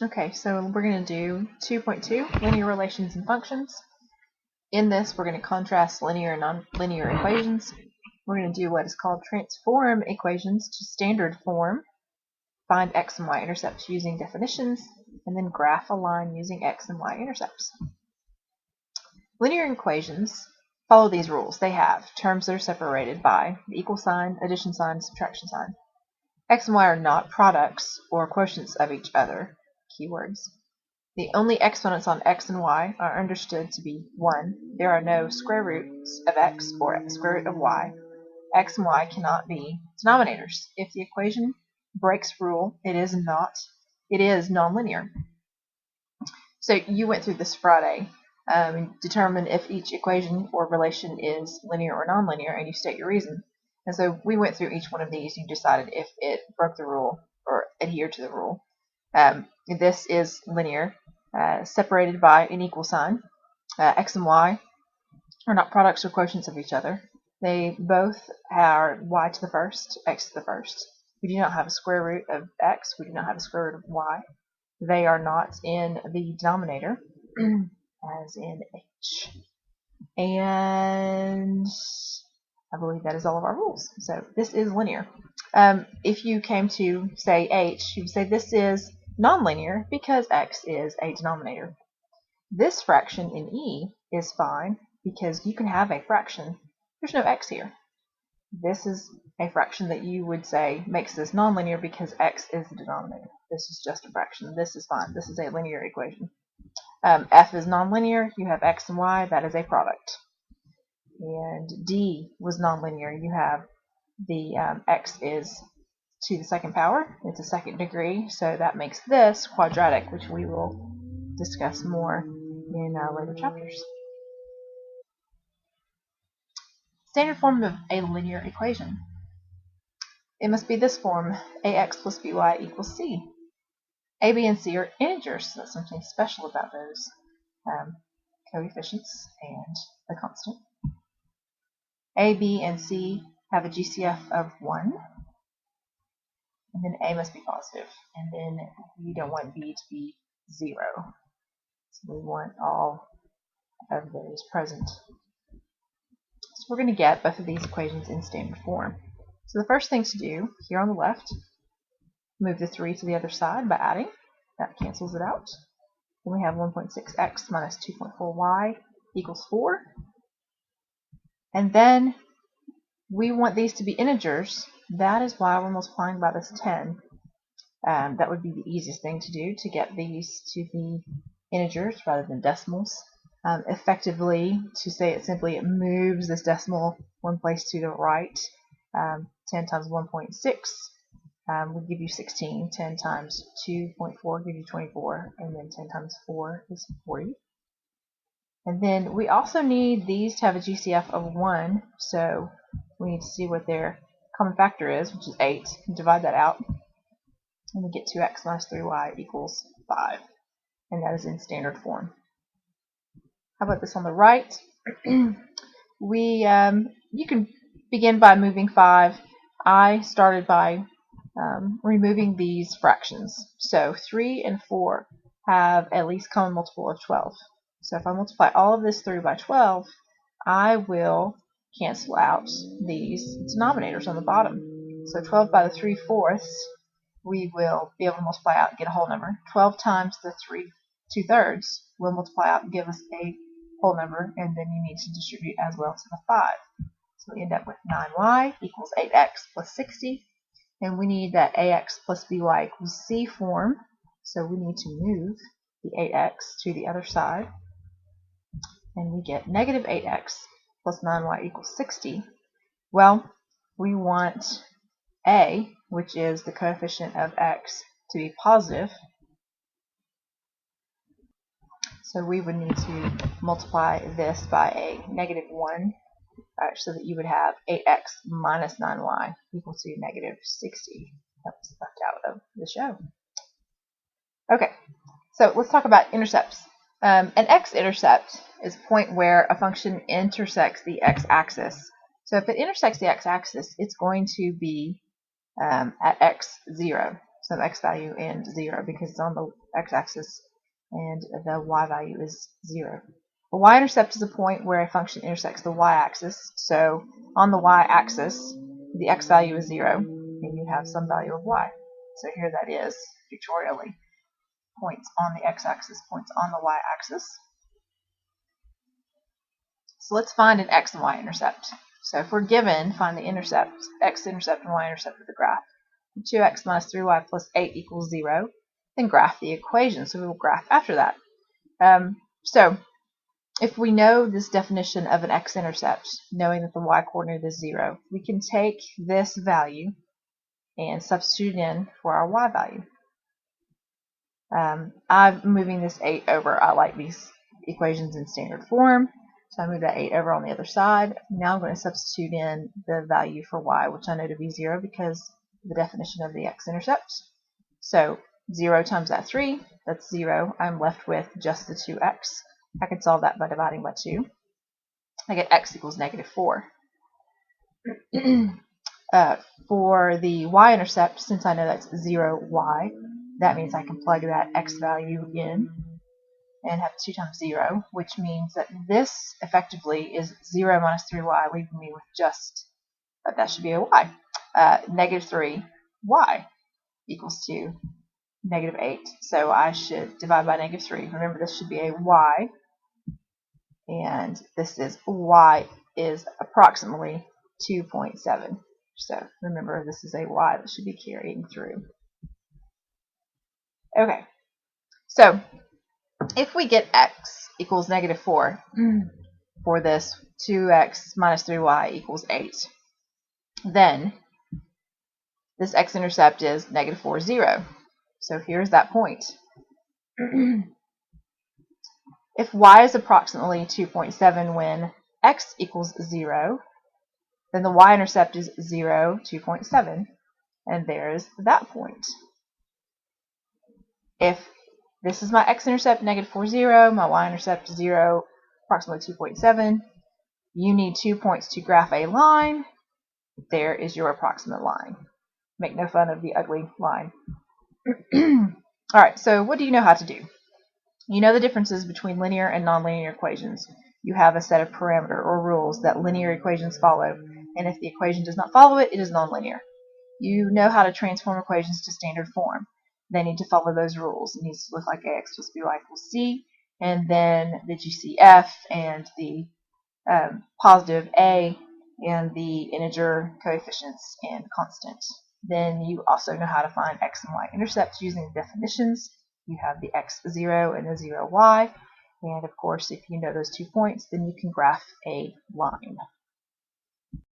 Okay, so we're going to do 2.2, linear relations and functions. In this, we're going to contrast linear and nonlinear equations. We're going to do what is called transform equations to standard form, find x and y intercepts using definitions, and then graph a line using x and y intercepts. Linear equations follow these rules. They have terms that are separated by the equal sign, addition sign, subtraction sign. X and y are not products or quotients of each other. Keywords. The only exponents on x and y are understood to be 1. There are no square roots of x or square root of y. X and y cannot be denominators. If the equation breaks rule, it is nonlinear. So you went through this Friday. Determine if each equation or relation is linear or nonlinear, and you state your reason. And so we went through each one of these. You decided if it broke the rule or adhered to the rule. This is linear, separated by an equal sign. X and y are not products or quotients of each other. They both are y to the first, x to the first. We do not have a square root of x. We do not have a square root of y. They are not in the denominator, as in h. And I believe that is all of our rules. So this is linear. If you came to, say, h, you would say this is nonlinear because x is a denominator. This fraction in e is fine because you can have a fraction. There's no x here. This is a fraction that you would say makes this nonlinear because x is the denominator. This is just a fraction. This is fine. This is a linear equation. F is nonlinear. You have x and y. That is a product. And D was nonlinear. You have the x is to the second power. It's a second degree, so that makes this quadratic, which we will discuss more in later chapters. Standard form of a linear equation. It must be this form: ax plus by equals c. A, b, and c are integers, so that's something special about those coefficients and the constant. A, b, and c have a GCF of 1, and then a must be positive, and then we don't want b to be 0. So we want all of those present. So we're going to get both of these equations in standard form. So the first thing to do, here on the left, move the 3 to the other side by adding. That cancels it out. Then we have 1.6x minus 2.4y equals 4. And then we want these to be integers. That is why we're multiplying by this 10. That would be the easiest thing to do, to get these to be integers rather than decimals. Effectively, to say it simply, it moves this decimal one place to the right. 10 times 1.6 would give you 16. 10 times 2.4 give you 24. And then 10 times 4 is 40. And then we also need these to have a GCF of 1. So we need to see what their common factor is, which is 8. Divide that out. And we get 2x minus 3y equals 5. And that is in standard form. How about this on the right? You can begin by moving 5. I started by removing these fractions. So 3 and 4 have at least common multiple of 12. So if I multiply all of this through by 12, I will cancel out these denominators on the bottom. So 12 by the 3/4, we will be able to multiply out and get a whole number. 12 times the 2/3 will multiply out and give us a whole number, and then you need to distribute as well to the 5. So we end up with 9y equals 8x plus 60, and we need that ax plus by equals c form, so we need to move the 8x to the other side, and we get negative 8x plus 9y equals 60. Well, we want a, which is the coefficient of x, to be positive. So we would need to multiply this by a negative 1, so that you would have 8x minus 9y equal to negative 60. That was left out of the show. Okay, so let's talk about intercepts. An x-intercept is a point where a function intersects the x-axis. So if it intersects the x-axis, it's going to be at x0. some x value and 0 because it's on the x-axis and the y value is 0. A y-intercept is a point where a function intersects the y-axis. So on the y-axis, the x value is 0, and you have some value of y. So here that is, pictorially, points on the x-axis, points on the y-axis. So let's find an x and y-intercept. So if we're given, find the intercept, x-intercept and y-intercept of the graph. 2x minus 3y plus 8 equals 0. Then graph the equation. So we will graph after that. So if we know this definition of an x-intercept, knowing that the y-coordinate is 0, we can take this value and substitute in for our y value. I'm moving this 8 over. I like these equations in standard form, so I move that 8 over on the other side. Now I'm going to substitute in the value for y, which I know to be 0 because of the definition of the x-intercept. So 0 times that 3, that's 0. I'm left with just the 2x. I can solve that by dividing by 2. I get x equals negative 4. For the y-intercept, since I know that's 0y, that means I can plug that x value in and have 2 times 0, which means that this effectively is 0 minus 3y, leaving me with just, that should be a y. Negative 3y equals to negative 8. So I should divide by negative 3. Remember, this should be a y, and this is y is approximately 2.7. So remember, this is a y that should be carrying through. Okay, so if we get x equals negative 4 for this 2x minus 3y equals 8, then this x-intercept is negative 4, 0. So here's that point. If y is approximately 2.7 when x equals 0, then the y-intercept is 0, 2.7, and there's that point. If this is my x-intercept, negative 4, 0, my y-intercept, 0, approximately 2.7, you need 2 points to graph a line. There is your approximate line. Make no fun of the ugly line. Alright, so what do you know how to do? You know the differences between linear and nonlinear equations. You have a set of parameter or rules that linear equations follow, and if the equation does not follow it, it is nonlinear. You know how to transform equations to standard form. They need to follow those rules. It needs to look like ax plus by equals c, and then the GCF and the positive a and the integer coefficients and constant. Then you also know how to find x and y intercepts using the definitions. You have the x0 and the 0y, and of course if you know those 2 points, then you can graph a line.